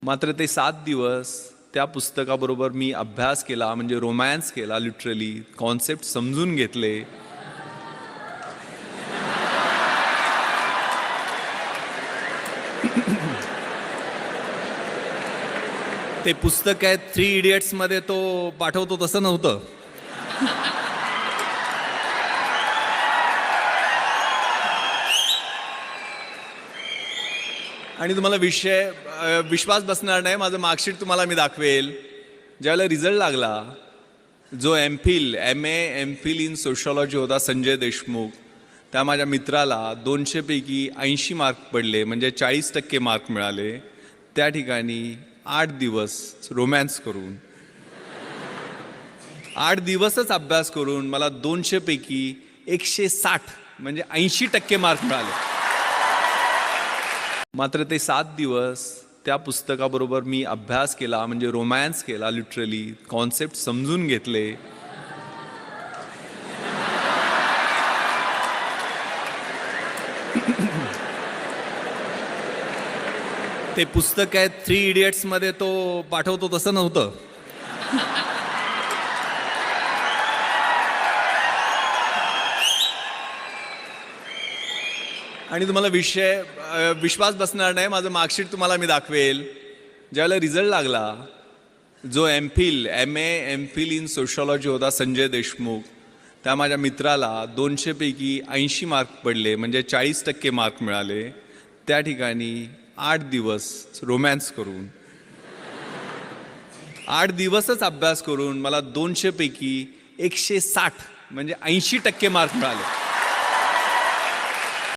मात्र ते 7 दिवस त्या पुस्तकाबरोबर मी अभ्यास केला, म्हणजे रोमॅन्स केला, लिटरली कॉन्सेप्ट समजून घेतले. ते पुस्तक आहे 3 इडियट्समध्ये तो पाठवतो तसं नव्हतं. आणि तुम्हाला विश्वास बसणार नाही, माझं मार्कशीट तुम्हाला मी दाखवेल. ज्यावेळेला रिझल्ट लागला, जो MA इन सोशॉलॉजी होता संजय देशमुख, त्या माझ्या मित्राला 200 पैकी 80 मार्क पडले, म्हणजे 40% मार्क मिळाले. त्या ठिकाणी 8 दिवस रोमॅन्स करून, 8 दिवसच अभ्यास करून मला 200 पैकी 160 म्हणजे 80% मार्क मिळाले. मात्र ते 7 दिवस त्या पुस्तकाबरोबर मी अभ्यास केला, म्हणजे रोमॅन्स केला, लिटरली कॉन्सेप्ट समजून घेतले. ते पुस्तक आहे 3 इडियट्समध्ये तो पाठवतो तसं नव्हतं. आणि तुम्हाला विश्वास बसणार नाही, माझं मार्कशीट तुम्हाला मी दाखवेल. ज्यावेळेला रिझल्ट लागला, जो MA इन सोशॉलॉजी होता संजय देशमुख, त्या माझ्या मित्राला 200 पैकी 80 मार्क पडले, म्हणजे 40% मार्क मिळाले. त्या ठिकाणी 8 दिवस रोमॅन्स करून, 8 दिवसच अभ्यास करून मला 200 पैकी 160 म्हणजे 80% मार्क मिळाले.